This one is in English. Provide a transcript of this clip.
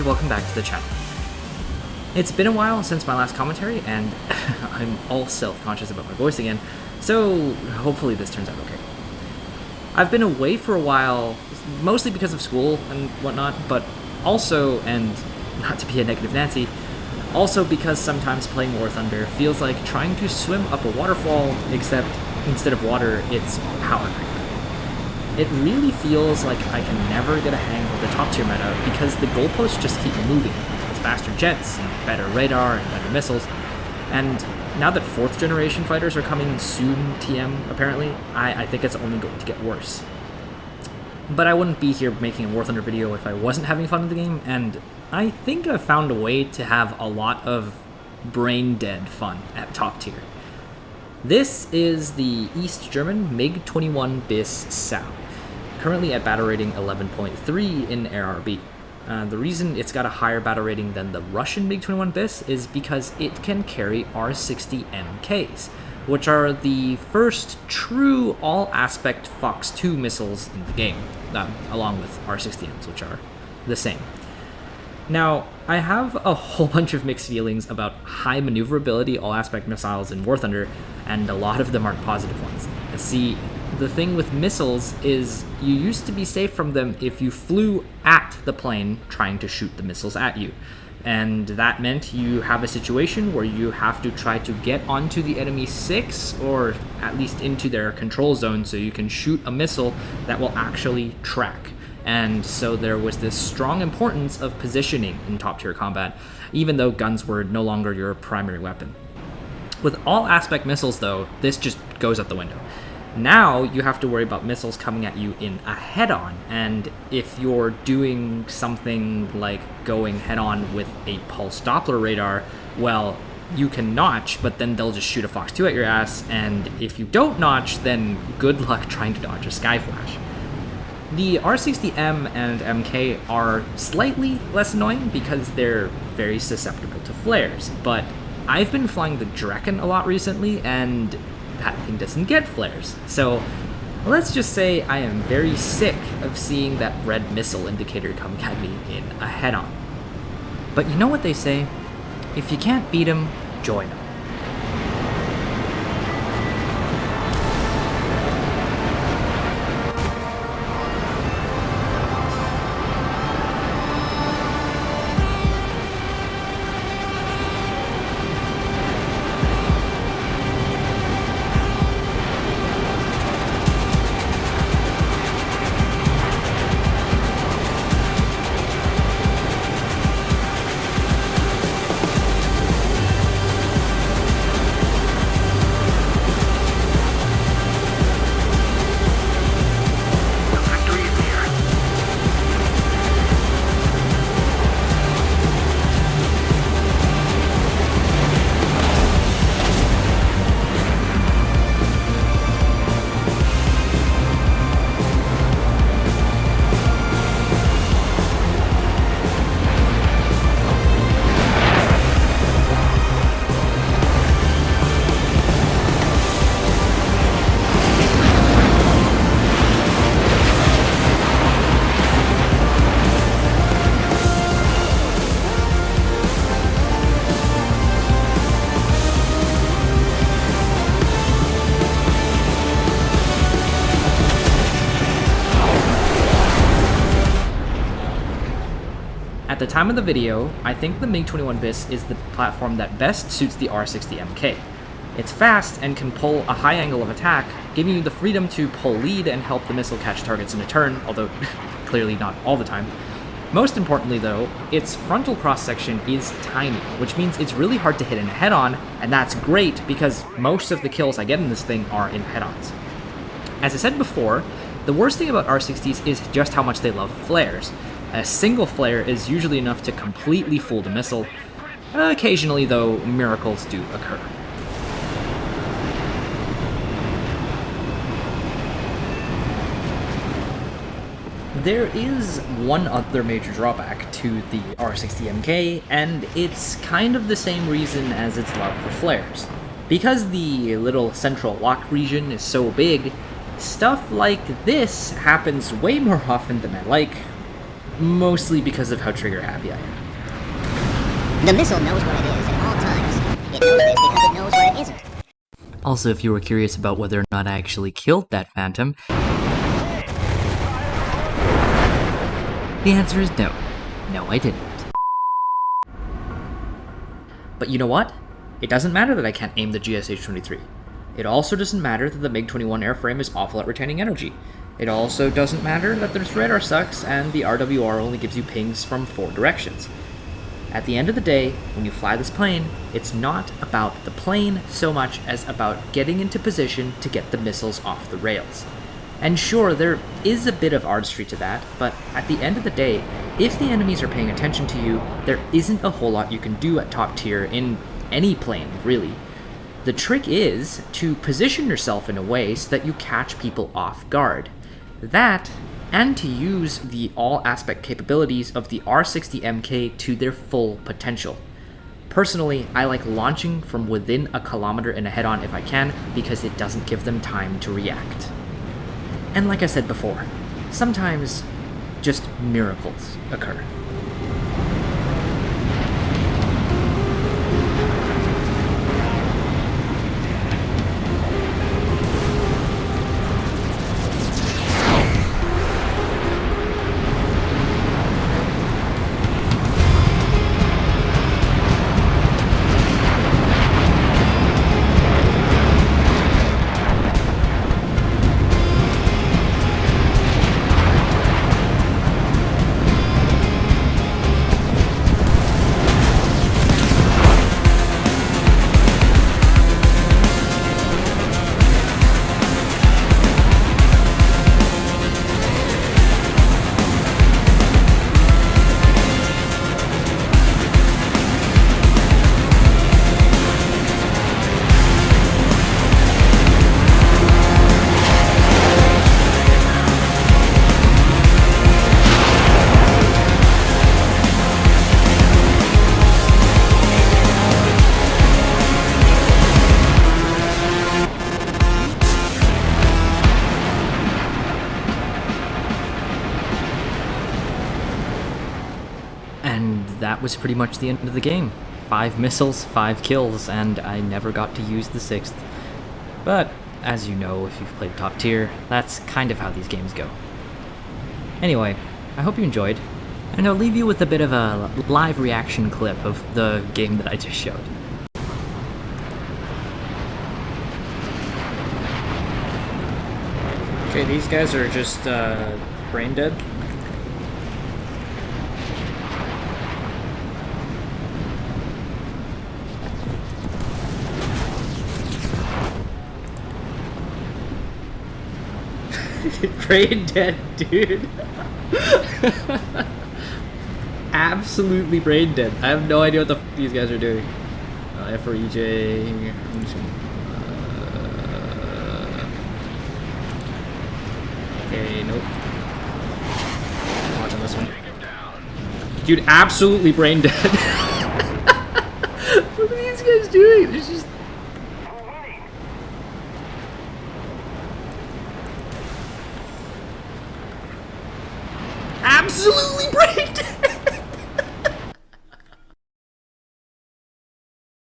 and welcome back to the channel. It's been a while since my last commentary, and I'm all self-conscious about my voice again, so hopefully this turns out okay. I've been away for a while, mostly because of school and whatnot, but also, and not to be a negative Nancy, also because sometimes playing War Thunder feels like trying to swim up a waterfall, except instead of water, it's power creep. It really feels like I can never get a hang of the top tier meta because the goalposts just keep moving. With faster jets, and better radar, and better missiles. And now that 4th generation fighters are coming soon, TM, apparently, I think it's only going to get worse. But I wouldn't be here making a War Thunder video if I wasn't having fun with the game, and I think I've found a way to have a lot of brain-dead fun at top tier. This is the East German MiG-21bis-SAU, currently at battle rating 11.3 in ARB. The reason it's got a higher battle rating than the Russian MiG-21bis is because it can carry R-60MKs, which are the first true all-aspect Fox 2 missiles in the game, along with R-60Ms, which are the same. Now, I have a whole bunch of mixed feelings about high maneuverability all-aspect missiles in War Thunder, and a lot of them aren't positive ones. See, the thing with missiles is you used to be safe from them if you flew at the plane trying to shoot the missiles at you. And that meant you have a situation where you have to try to get onto the enemy 6, or at least into their control zone, so you can shoot a missile that will actually track. And so there was this strong importance of positioning in top tier combat, even though guns were no longer your primary weapon. With all aspect missiles though, this just goes out the window. Now you have to worry about missiles coming at you in a head-on, and if you're doing something like going head-on with a pulse Doppler radar, well, you can notch, but then they'll just shoot a Fox 2 at your ass, and if you don't notch, then good luck trying to dodge a Sky Flash. The R60M and MK are slightly less annoying because they're very susceptible to flares, but I've been flying the Draken a lot recently, and that thing doesn't get flares. So let's just say I am very sick of seeing that red missile indicator coming at me in a head-on. But you know what they say? If you can't beat 'em, join 'em. At the time of the video, I think the MiG-21bis is the platform that best suits the R60MK. It's fast and can pull a high angle of attack, giving you the freedom to pull lead and help the missile catch targets in a turn, although clearly not all the time. Most importantly though, its frontal cross-section is tiny, which means it's really hard to hit in a head-on, and that's great because most of the kills I get in this thing are in head-ons. As I said before, the worst thing about R60s is just how much they love flares. A single flare is usually enough to completely fool the missile. Occasionally, though, miracles do occur. There is one other major drawback to the R60MK, and it's kind of the same reason as its love for flares. Because the little central lock region is so big, stuff like this happens way more often than I like. mostly because of how trigger happy I am. The missile knows what it is at all times. It knows this because it knows what it isn't. Also, if you were curious about whether or not I actually killed that Phantom, the answer is no. No, I didn't. But you know what? It doesn't matter that I can't aim the GSH-23. It also doesn't matter that the MiG-21 airframe is awful at retaining energy. It also doesn't matter that their radar sucks and the RWR only gives you pings from 4 directions. At the end of the day, when you fly this plane, it's not about the plane so much as about getting into position to get the missiles off the rails. And sure, there is a bit of artistry to that, but at the end of the day, if the enemies are paying attention to you, there isn't a whole lot you can do at top tier in any plane, really. The trick is to position yourself in a way so that you catch people off guard. That, and to use the all-aspect capabilities of the R60MK to their full potential. Personally, I like launching from within a kilometer in a head-on if I can, because it doesn't give them time to react. And like I said before, sometimes just miracles occur. And that was pretty much the end of the game. 5 missiles, 5 kills, and I never got to use the 6th. But, as you know, if you've played top tier, that's kind of how these games go. Anyway, I hope you enjoyed, and I'll leave you with a bit of a live reaction clip of the game that I just showed. Okay, these guys are just brain dead. Brain dead, dude. Absolutely brain dead. I have no idea what the f these guys are doing. F for EJ. Okay, nope. Watching this one. Dude, absolutely brain dead. What are these guys doing? There's just... absolutely brain dead.